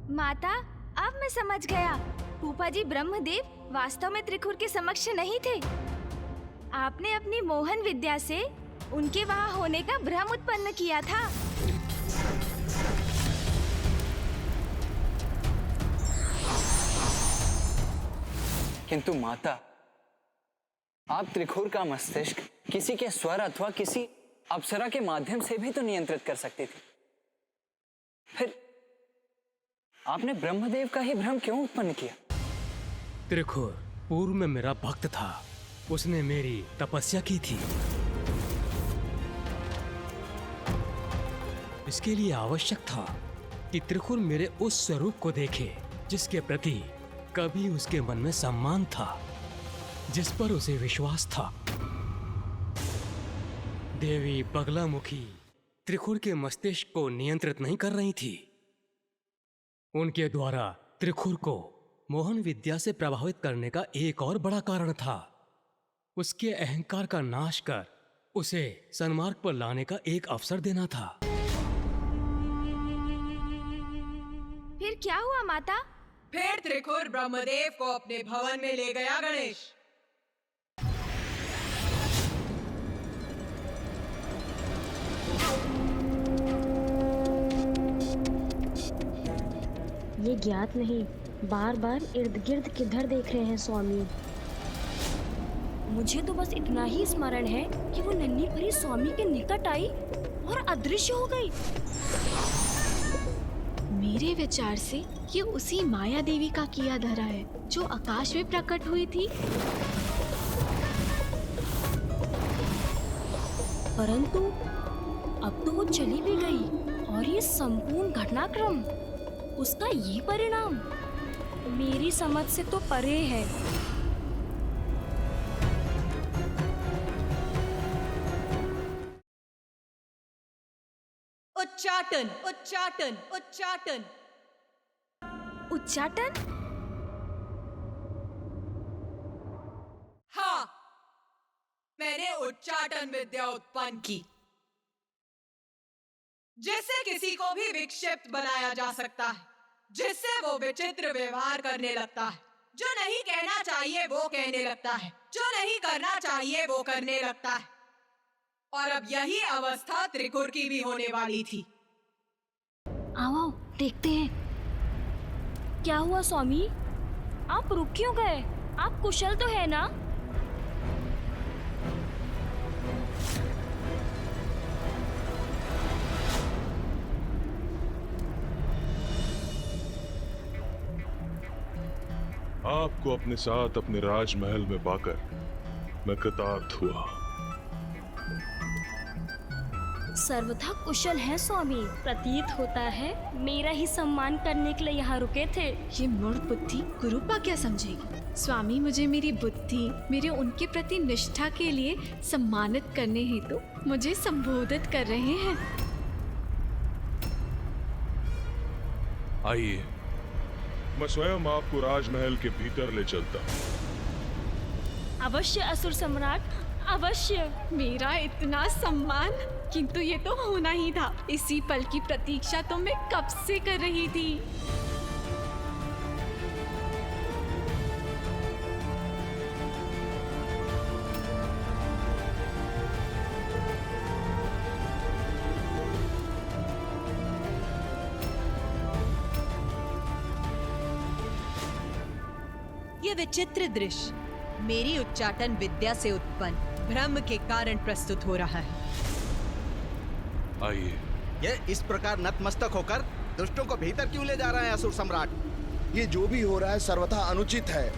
माता, अब मैं समझ गया। फूफा जी ब्रह्मदेव वास्तव में त्रिखुर के समक्ष नहीं थे। आपने अपनी मोहन विद्या से उनके वहाँ होने का भ्रम उत्पन्न किया था। किंतु माता, आप त्रिखुर का मस्तिष्क किसी के स्वर अथवा किसी अप्सरा के माध्यम से भी तो नियंत्रित कर सकती थी। फिर आपने ब्रह्मदेव का ही भ्रम क्यों उत्पन्न किया? त्रिखुर पूर्व में मेरा भक्त था, उसने मेरी तपस्या की थी। इसके लिए आवश्यक था कि त्रिखुर मेरे उस स्वरूप को देखे जिसके प्रति कभी उसके मन में सम्मान था, जिस पर उसे विश्वास था। देवी बगलामुखी त्रिखुर के मस्तिष्क को नियंत्रित नहीं कर रही थी। उनके द्वारा त्रिखुर को मोहन विद्या से प्रभावित करने का एक और बड़ा कारण था, उसके अहंकार का नाश कर उसे सन्मार्ग पर लाने का एक अवसर देना था। फिर क्या हुआ माता? फिर त्रिखुर ब्रह्मदेव को अपने भवन में ले गया गणेश। ये ज्ञात नहीं, बार बार इर्द गिर्द किधर देख रहे हैं स्वामी। मुझे तो बस इतना ही स्मरण है कि वो नन्ही परी स्वामी के निकट आई और अदृश्य हो गई। मेरे विचार से ये उसी माया देवी का किया धरा है जो आकाश में प्रकट हुई थी। परंतु अब तो वो चली भी गई और ये संपूर्ण घटनाक्रम, उसका ये परिणाम मेरी समझ से तो परे है। उच्चाटन, उच्चाटन, उच्चाटन। उच्चाटन? हाँ, मैंने उच्चाटन विद्या उत्पन्न की, जिससे किसी को भी विक्षिप्त बनाया जा सकता है, जिससे वो विचित्र व्यवहार करने लगता है, जो नहीं कहना चाहिए वो कहने लगता है, जो नहीं करना चाहिए वो करने लगता है। और अब यही अवस्था त्रिखुर की भी होने वाली थी। आओ देखते हैं क्या हुआ। स्वामी, आप रुक क्यों गए? आप कुशल तो है ना? आपको अपने साथ अपने राजमहल में पाकर मैं कृतार्थ हुआ। सर्वथा कुशल है स्वामी। प्रतीत होता है मेरा ही सम्मान करने के लिए यहाँ रुके थे। ये मूढ़ बुद्धि गुरुपा क्या समझेगी? स्वामी मुझे मेरी बुद्धि, मेरे उनके प्रति निष्ठा के लिए सम्मानित करने हेतु मुझे संबोधित कर रहे हैं। आइए, मैं स्वयं आपको राजमहल के भीतर ले चलता हूँ। अवश्य असुर सम्राट, अवश्य। मेरा इतना सम्मान, किंतु ये तो होना ही था। इसी पल की प्रतीक्षा तो मैं कब से कर रही थी। ये विचित्र दृश्य मेरी उच्चाटन विद्या से उत्पन्न भ्रम के कारण प्रस्तुत हो रहा है। आइए। ये इस प्रकार नतमस्तक होकर दुष्टों को भीतर क्यों ले जा रहे हैं असुर सम्राट? ये जो भी हो रहा है सर्वथा अनुचित है।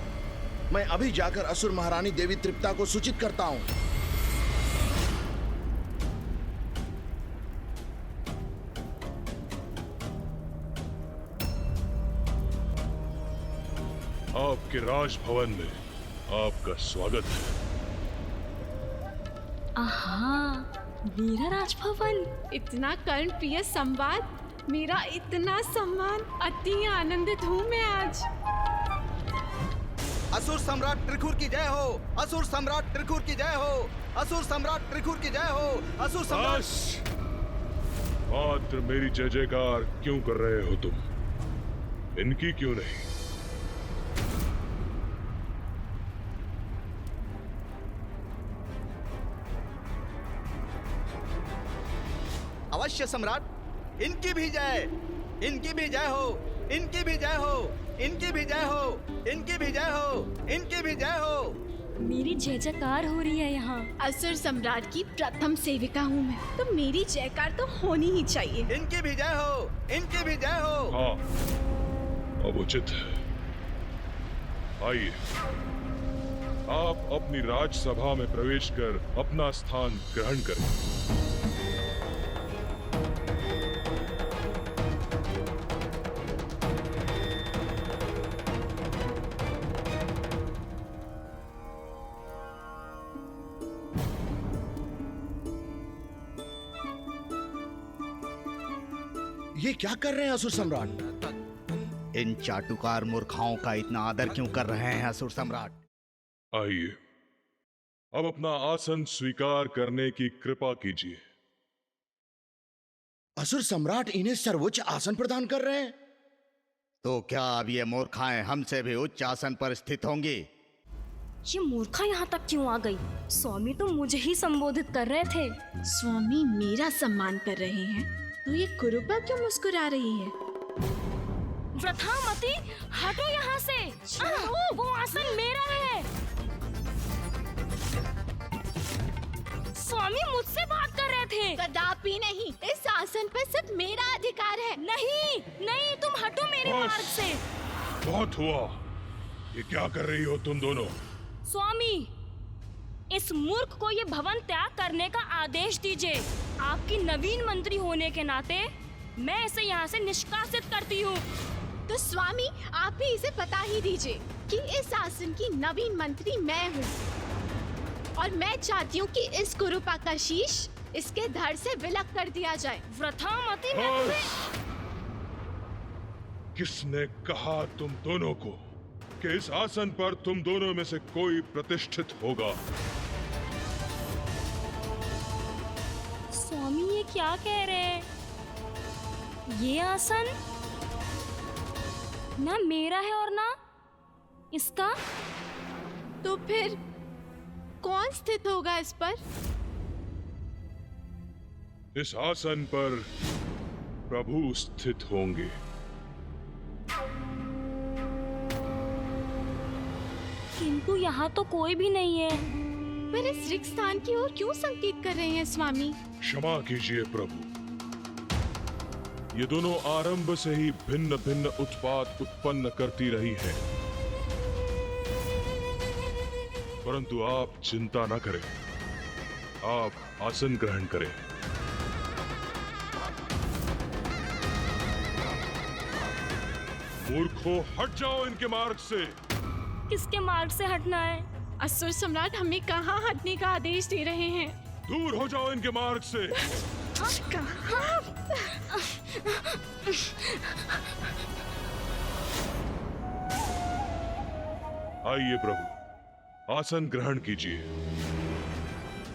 मैं अभी जाकर असुर महारानी देवी तृप्ता को सूचित करता हूँ। आपके राजभवन में आपका स्वागत है। आहा, मेरा राजभवन। इतना कर्ण प्रिय संवाद, मेरा इतना सम्मान, अति आनंदित हूँ मैं आज। असुर सम्राट त्रिखुर की जय हो, असुर सम्राट त्रिखुर की जय हो, असुर सम्राट त्रिखुर की जय हो, असुर सम्राट। मात्र मेरी जय जयकार क्यों कर रहे हो तुम? इनकी क्यों नहीं? अवश्य सम्राट, इनकी भी जय, इनकी भी जय हो, इनकी भी जय हो, इनकी भी जय हो, इनकी भी जय हो, इनकी भी जय हो। मेरी जय जयकार हो रही है यहाँ। असुर सम्राट की प्रथम सेविका हूँ मैं, तो मेरी जयकार तो होनी ही चाहिए। इनकी भी जय हो, इनकी भी जय हो। हाँ, अब उचित है। आइए, आप अपनी राजसभा में प्रवेश कर अपना स्थान ग्रहण करें। ये क्या कर रहे हैं असुर सम्राट? इन चाटुकार मूर्खाओं का इतना आदर क्यों कर रहे हैं असुर सम्राट? आइए, अब अपना आसन स्वीकार करने की कृपा कीजिए। असुर सम्राट इन्हें सर्वोच्च आसन प्रदान कर रहे हैं। तो क्या अब ये मूर्खाएं हमसे भी उच्च आसन पर स्थित होंगी? ये मूर्खा यहाँ तक क्यों आ गई? स्वामी तो मुझे ही संबोधित कर रहे थे। स्वामी मेरा सम्मान कर रहे हैं, तो ये कुरूपा क्यों मुस्कुरा रही है? व्रथामती, हटो यहाँ से। वो आसन मेरा है। स्वामी मुझसे बात कर रहे थे। कदापि नहीं, इस आसन पर सिर्फ मेरा अधिकार है। नहीं नहीं, तुम हटो मेरे बस। मार्ग से। बहुत हुआ। ये क्या कर रही हो तुम दोनों? स्वामी, इस मूर्ख को ये भवन त्याग करने का आदेश दीजिए। आपकी नवीन मंत्री होने के नाते मैं इसे यहाँ से निष्कासित करती हूँ। तो स्वामी, आप भी इसे बता ही दीजिए कि इस आसन की नवीन मंत्री मैं हूँ, और मैं चाहती हूँ कि इस कुरूपा का शीश इसके धड़ से विलग कर दिया जाए। व्रथामती, बस। किसने कहा तुम दोनों को कि इस आसन पर तुम दोनों में से कोई प्रतिष्ठित होगा? स्वामी ये क्या कह रहे हैं? ये आसन ना मेरा है और ना इसका। तो फिर कौन स्थित होगा इस पर? इस आसन पर प्रभु स्थित होंगे। किंतु यहाँ तो कोई भी नहीं है। पर इस रिक्त स्थान की ओर क्यों संकेत कर रहे हैं स्वामी? क्षमा कीजिए प्रभु, ये दोनों आरंभ से ही भिन्न भिन्न उत्पात उत्पन्न करती रही हैं। परंतु आप चिंता न करें, आप आसन ग्रहण करें। मूर्खों, हट जाओ इनके मार्ग से। किसके मार्ग से हटना है? असुर सम्राट हमें कहाँ हटने का आदेश दे रहे हैं? दूर हो जाओ इनके मार्ग से। आइए प्रभु, आसन ग्रहण कीजिए।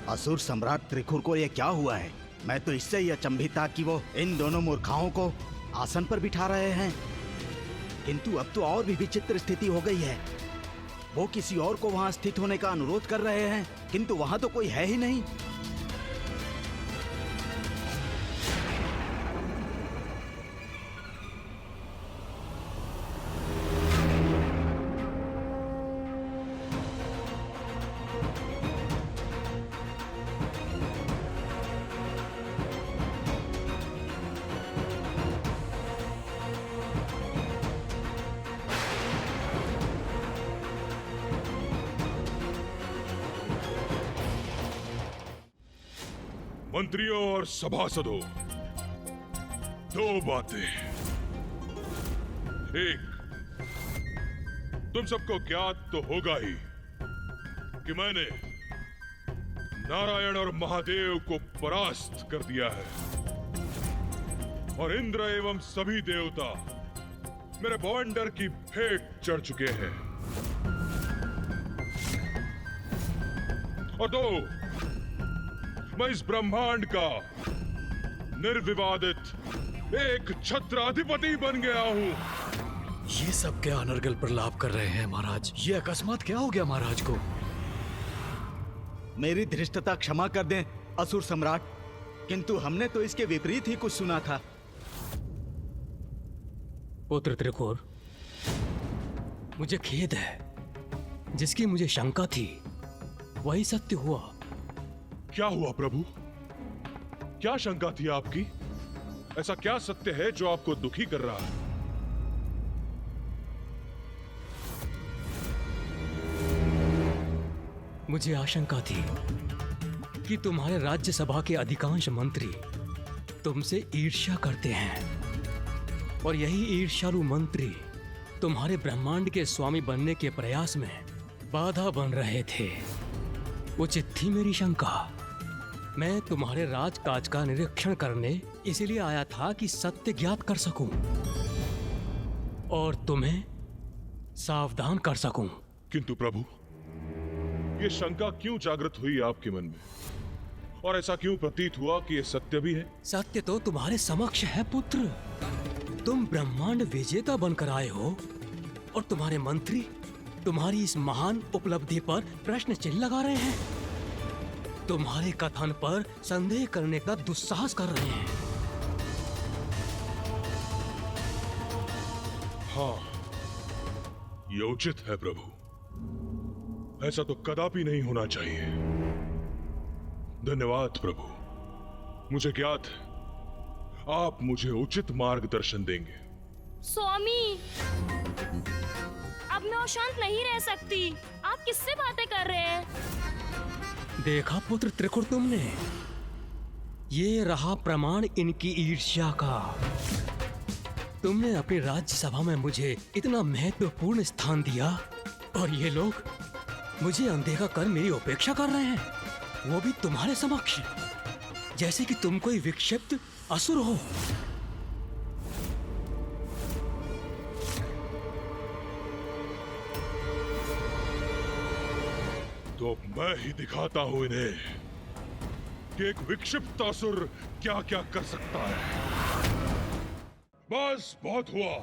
असुर सम्राट त्रिखुर को यह क्या हुआ है? मैं तो इससे ही अचंभित था कि वो इन दोनों मूर्खाओं को आसन पर बिठा रहे हैं, किंतु अब तो और भी विचित्र स्थिति हो गई है। वो किसी और को वहां स्थित होने का अनुरोध कर रहे हैं, किंतु वहां तो कोई है ही नहीं। मंत्रियों और सभासदों, दो बातें। एक, तुम सबको ज्ञात तो होगा ही कि मैंने नारायण और महादेव को परास्त कर दिया है, और इंद्र एवं सभी देवता मेरे बवंडर की भेंट चढ़ चुके हैं। और दो, मैं इस ब्रह्मांड का निर्विवादित एक छत्राधिपति बन गया हूं। ये सब क्या अनर्गल प्रलाप कर रहे हैं महाराज? ये अकस्मात क्या हो गया महाराज को? मेरी धृष्टता क्षमा कर दें असुर सम्राट, किंतु हमने तो इसके विपरीत ही कुछ सुना था। पुत्र त्रिकोर, मुझे खेद है, जिसकी मुझे शंका थी वही सत्य हुआ। क्या हुआ प्रभु? क्या शंका थी आपकी? ऐसा क्या सत्य है जो आपको दुखी कर रहा है? मुझे आशंका थी कि तुम्हारे राज्यसभा के अधिकांश मंत्री तुमसे ईर्ष्या करते हैं और यही ईर्ष्यालु मंत्री तुम्हारे ब्रह्मांड के स्वामी बनने के प्रयास में बाधा बन रहे थे। उचित थी मेरी शंका। मैं तुम्हारे राजकाज का निरीक्षण करने इसलिए आया था कि सत्य ज्ञात कर सकूं और तुम्हें सावधान कर सकूं। किंतु प्रभु, ये शंका क्यों जागृत हुई आपके मन में, और ऐसा क्यों प्रतीत हुआ कि ये सत्य भी है? सत्य तो तुम्हारे समक्ष है पुत्र। तुम ब्रह्मांड विजेता बनकर आए हो और तुम्हारे मंत्री तुम्हारी इस महान उपलब्धि पर प्रश्न चिन्ह लगा रहे हैं, तुम्हारे कथन पर संदेह करने का दुस्साहस कर रहे हैं। हाँ, ये उचित है प्रभु। ऐसा तो कदापि नहीं होना चाहिए। धन्यवाद प्रभु। मुझे ज्ञात है आप मुझे उचित मार्गदर्शन देंगे। स्वामी, अब मैं और शांत नहीं रह सकती। आप किससे बातें कर रहे हैं? देखा पुत्र त्रिकुर तुमने, ये रहा प्रमाण इनकी ईर्ष्या का। तुमने अपनी राज्यसभा में मुझे इतना महत्वपूर्ण स्थान दिया और ये लोग मुझे अनदेखा कर मेरी उपेक्षा कर रहे हैं, वो भी तुम्हारे समक्ष, जैसे कि तुम कोई विक्षिप्त असुर हो। तो मैं ही दिखाता हूं इन्हें कि एक विक्षिप्त असुर क्या क्या कर सकता है। बस बहुत हुआ।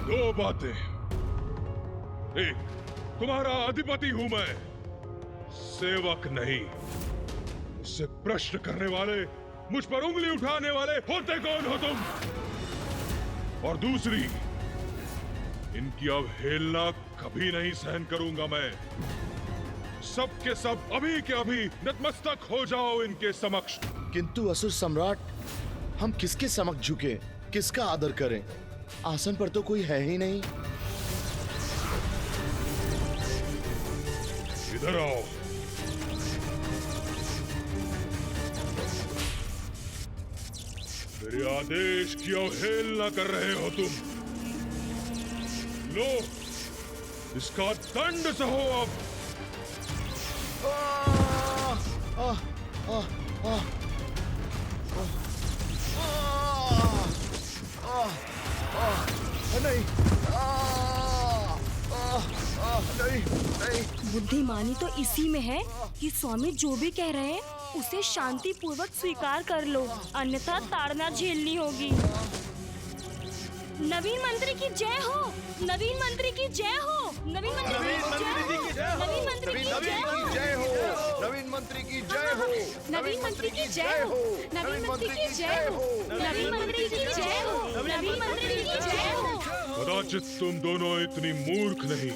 दो बातें। एक, तुम्हारा अधिपति हूं मैं, सेवक नहीं। मुझसे प्रश्न करने वाले, मुझ पर उंगली उठाने वाले होते कौन हो तुम? और दूसरी, इनकी अवहेलना कभी नहीं सहन करूंगा मैं। सब के सब अभी के अभी नतमस्तक हो जाओ इनके समक्ष। किंतु असुर सम्राट, हम किसके समक्ष झुके, किसका आदर करें? आसन पर तो कोई है ही नहीं। इधर आओ। मेरे आदेश की अवहेलना कर रहे हो तुम। लो, इसका दंड सहो अब। नहीं, नहीं, नहीं। बुद्धिमानी तो इसी में है कि स्वामी जो भी कह रहे हैं उसे शांति पूर्वक स्वीकार कर लो, अन्यथा ताड़ना झेलनी होगी। नवीन मंत्री की जय हो, नवीन मंत्री की जय हो, नवीन मंत्री की जय हो, नवीन मंत्री की जय हो, नवीन मंत्री की जय हो, नवीन मंत्री की जय हो, नवीन मंत्री की जय हो, नवीन मंत्री की जय हो, नवीन मंत्री की जय हो। कदाचित तुम दोनों इतनी मूर्ख नहीं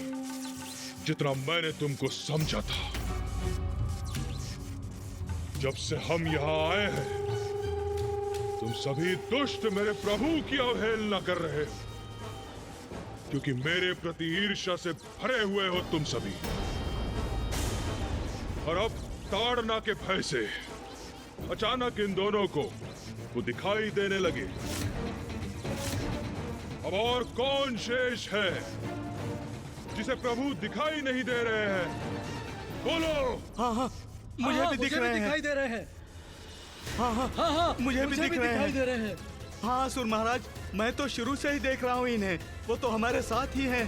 जितना मैंने तुमको समझा था। जब से हम यहाँ आए हैं, तुम सभी दुष्ट मेरे प्रभु की अवहेलना कर रहे हो, क्योंकि मेरे प्रति ईर्ष्या से भरे हुए हो तुम सभी। और अब ताड़ना के भय से अचानक इन दोनों को वो दिखाई देने लगे। अब और कौन शेष है जिसे प्रभु दिखाई नहीं दे रहे हैं? बोलो। हाँ हाँ, मुझे भी दिख रहे हैं। दिखाई दे रहे हैं। हाँ हाँ हाँ हाँ, मुझे भी दिख रहे दिखाई दे रहे हैं। हाँ असुर महाराज, मैं तो शुरू से ही देख रहा हूँ इन्हें। वो तो हमारे साथ ही हैं।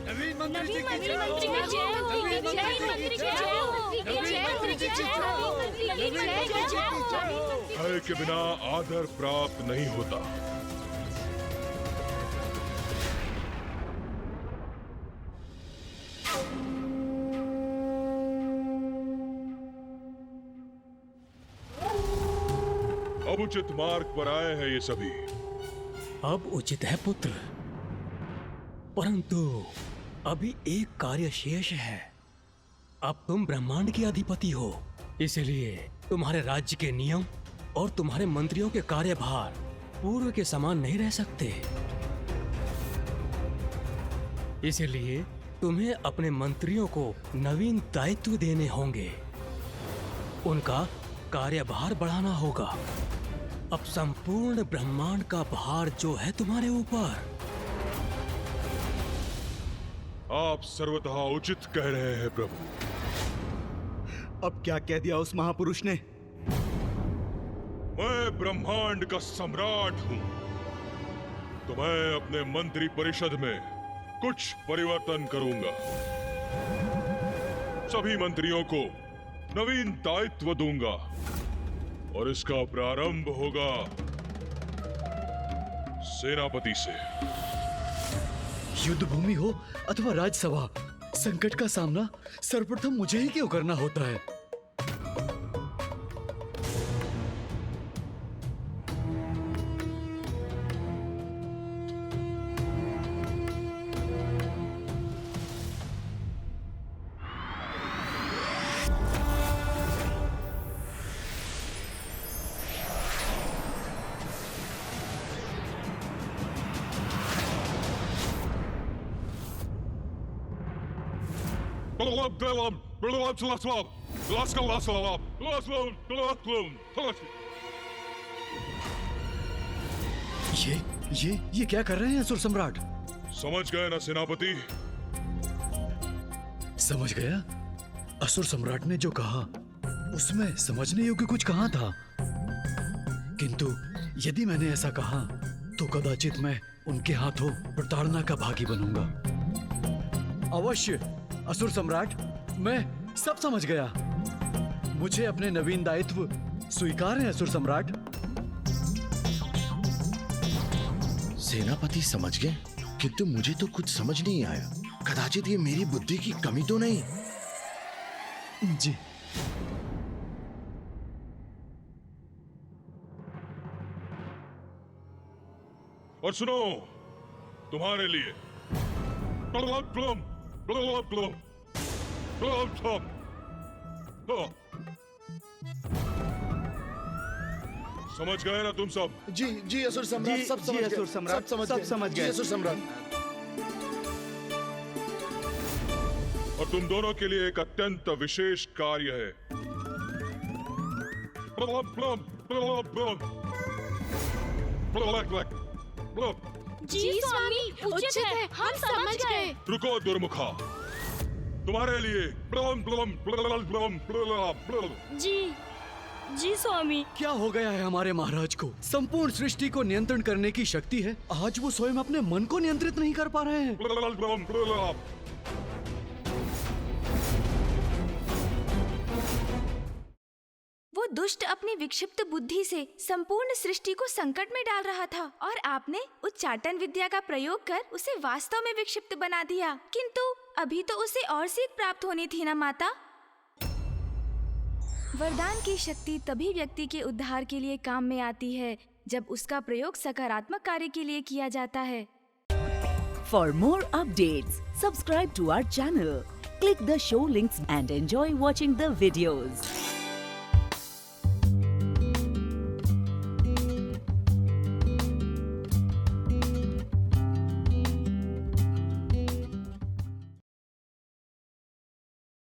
नवीन मंत्री नवीन मंत्री की जय हो, नवीन मंत्री की जय हो, नवीन मंत्री की जय हो, नवीन मंत्री की जय हो, नवीन मंत्री की जय हो। भय के बिना आदर प्राप्त नहीं होता। अब उचित मार्ग पर आए हैं ये सभी। अब उचित है पुत्र, परंतु अभी एक कार्य शेष है। अब तुम ब्रह्मांड के अधिपति हो, इसलिए तुम्हारे राज्य के नियम और तुम्हारे मंत्रियों के कार्यभार पूर्व के समान नहीं रह सकते। इसलिए तुम्हें अपने मंत्रियों को नवीन दायित्व देने होंगे, उनका कार्यभार बढ़ाना होगा। अब संपूर्ण ब्रह्मांड का भार जो है तुम्हारे ऊपर। आप सर्वतः उचित कह रहे हैं प्रभु। अब क्या कह दिया उस महापुरुष ने? मैं ब्रह्मांड का सम्राट हूं, तो मैं अपने मंत्री परिषद में कुछ परिवर्तन करूंगा। सभी मंत्रियों को नवीन दायित्व दूंगा और इसका प्रारंभ होगा सेनापति से। युद्ध भूमि हो अथवा राजसभा, संकट का सामना सर्वप्रथम मुझे ही क्यों करना होता है? ये क्या कर रहे हैं असुर सम्राट? समझ गए ना सेनापति? समझ गया। असुर सम्राट ने जो कहा उसमें समझने योग्य कुछ कहाँ था, किंतु यदि मैंने ऐसा कहा तो कदाचित मैं उनके हाथों प्रताड़ना का भागी बनूंगा। अवश्य असुर सम्राट, मैं सब समझ गया। मुझे अपने नवीन दायित्व स्वीकार है असुर सम्राट। सेनापति समझ गए, किंतु मुझे तो कुछ समझ नहीं आया। कदाचित ये मेरी बुद्धि की कमी तो नहीं? जी। और सुनो, तुम्हारे लिए समझ गए ना तुम सब? जी जी असुर सम्राट, सब समझ गए। असुर सम्राट, सब समझ गए। जी असुर सम्राट। और तुम दोनों के लिए एक अत्यंत विशेष कार्य है। जी स्वामी, उचित है, हम समझ गए। रुको दुर्मुखा, तुम्हारे लिए जी स्वामी। क्या हो गया है हमारे महाराज को? संपूर्ण सृष्टि को नियंत्रण करने की शक्ति है, आज वो स्वयं अपने मन को नियंत्रित नहीं कर पा रहे हैं। वो दुष्ट अपनी विक्षिप्त बुद्धि से संपूर्ण सृष्टि को संकट में डाल रहा था और आपने उच्चाटन विद्या का प्रयोग कर उसे वास्तव में विक्षिप्त बना दिया। किंतु अभी तो उसे और सीख प्राप्त होनी थी ना माता। वरदान की शक्ति तभी व्यक्ति के उद्धार के लिए काम में आती है जब उसका प्रयोग सकारात्मक कार्य के लिए किया जाता है। For more updates, subscribe to our channel, click the show links and enjoy watching the videos.